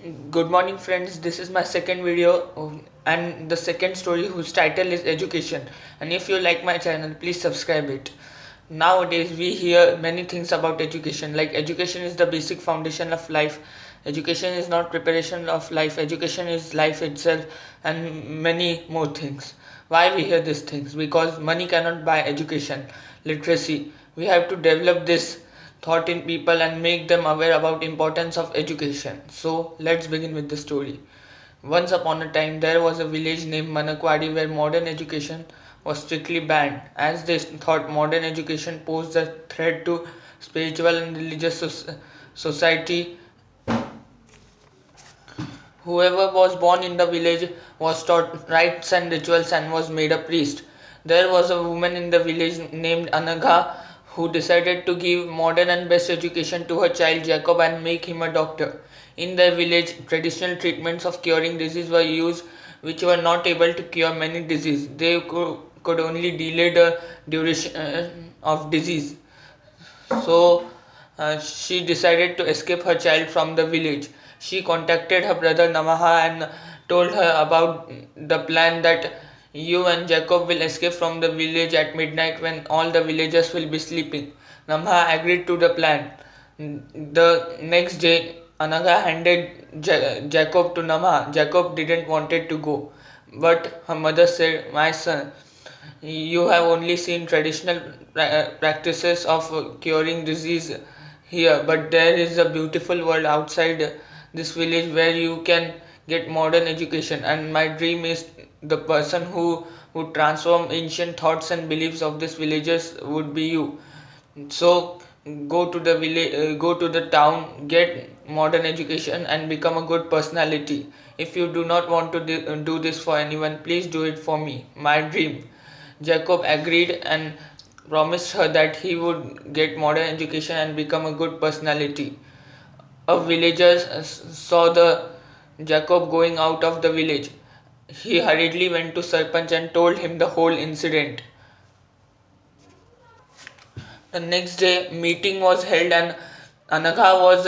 Good morning, friends. This is my second video and the second story whose title is Education. And if you like my channel, please subscribe it. Nowadays, we hear many things about education, like education is the basic foundation of life. Education is not preparation of life. Education is life itself, and many more things. Why we hear these things? Because money cannot buy education, literacy. We have to develop this thought in people and make them aware about importance of education. So let's begin with the story. Once upon a time there was a village named Manakwadi where modern education was strictly banned, as they thought modern education posed a threat to spiritual and religious society. Whoever was born in the village was taught rites and rituals and was made a priest. There was a woman in the village named Anagha who decided to give modern and best education to her child Jacob and make him a doctor. In their village, traditional treatments of curing disease were used which were not able to cure many diseases. They could only delay the duration of disease. So she decided to escape her child from the village. She contacted her brother Namaha and told her about the plan that you and Jacob will escape from the village at midnight when all the villagers will be sleeping. Namaha agreed to the plan. The next day, Anaga handed Jacob to Namaha. Jacob didn't wanted to go, but her mother said, "My son, you have only seen traditional practices of curing disease here, but there is a beautiful world outside this village where you can get modern education. And my dream is the person who would transform ancient thoughts and beliefs of these villagers would be you. So go to the village, go to the town, get modern education, and become a good personality. If you do not want to do this for anyone, please do it for me. My dream." Jacob agreed and promised her that he would get modern education and become a good personality. A villager saw the Jacob going out of the village. He hurriedly went to Sarpanch and told him the whole incident. The next day, meeting was held and Anagha was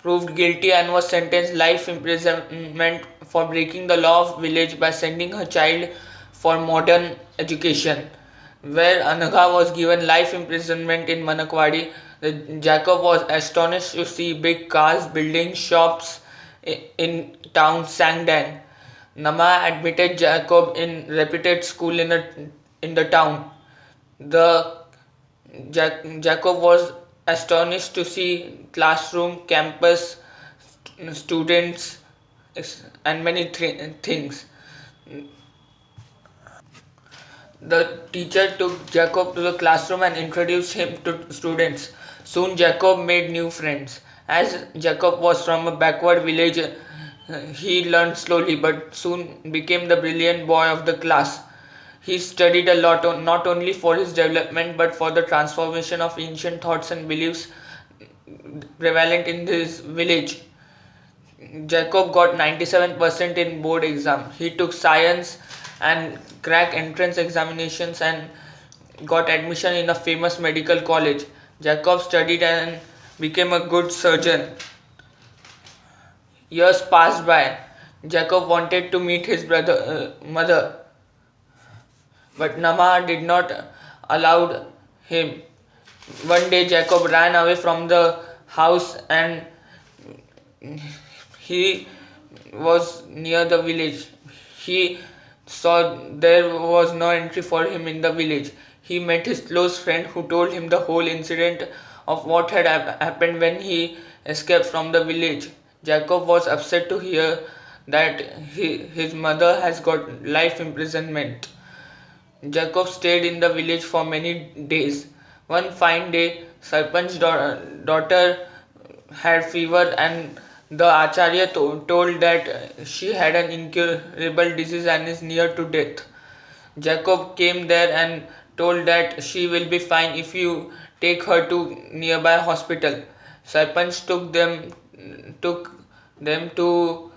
proved guilty and was sentenced life imprisonment for breaking the law of village by sending her child for modern education. Where Anagha was given life imprisonment in Manakwadi, Jacob was astonished to see big cars, buildings, shops in town Sangdang. Nama admitted Jacob in reputed school in the town. The Jacob was astonished to see classroom, campus, students, and many things. The teacher took Jacob to the classroom and introduced him to students. Soon Jacob made new friends. As Jacob was from a backward village, he learned slowly but soon became the brilliant boy of the class. He studied a lot, not only for his development but for the transformation of ancient thoughts and beliefs prevalent in his village. Jacob got 97% in board exam. He took science and cracked entrance examinations and got admission in a famous medical college. Jacob studied and became a good surgeon. Years passed by. Jacob wanted to meet his mother, but Nama did not allow him. One day Jacob ran away from the house and he was near the village. He saw there was no entry for him in the village. He met his close friend who told him the whole incident of what had happened when he escaped from the village. Jacob was upset to hear that his mother has got life imprisonment. Jacob stayed in the village for many days. One fine day, Sarpanch's daughter had fever and the Acharya told that she had an incurable disease and is near to death. Jacob came there and told that she will be fine if you take her to nearby hospital. Sarpanch took them to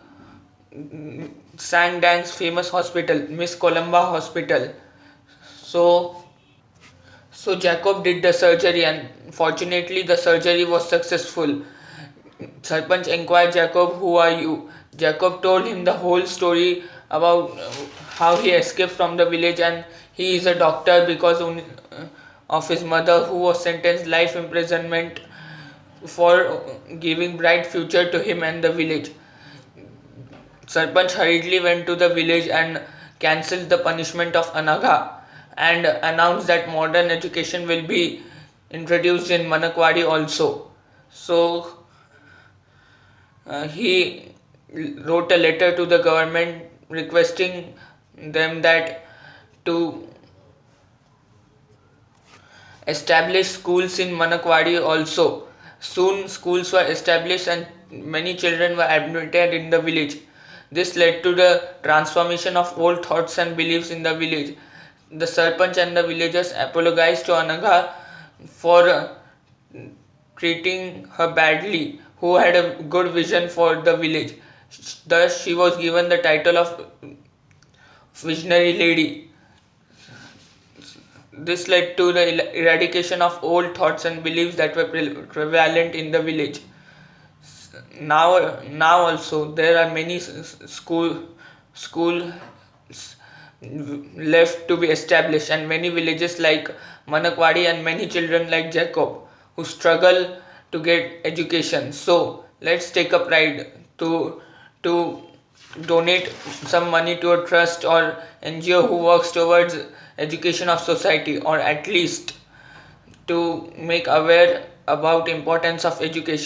Sangdang's famous hospital, Miss Columba Hospital. So So Jacob did the surgery and fortunately the surgery was successful. Sarpanch inquired Jacob, "Who are you?" Jacob told him the whole story about how he escaped from the village, and he is a doctor because of his mother, who was sentenced life imprisonment for giving bright future to him and the village. Sarpanch hurriedly went to the village and cancelled the punishment of Anagha and announced that modern education will be introduced in Manakwadi also. So he wrote a letter to the government requesting them that to establish schools in Manakwadi also. Soon schools were established and many children were admitted in the village. This led to the transformation of old thoughts and beliefs in the village. The Sarpanch and the villagers apologized to Anagha for treating her badly, who had a good vision for the village. Thus, she was given the title of Visionary Lady. This led to the eradication of old thoughts and beliefs that were prevalent in the village. Now also there are many schools left to be established, and many villages like Manakwadi and many children like Jacob who struggle to get education. So let's take a pride to donate some money to a trust or NGO who works towards education of society, or at least to make aware about importance of education.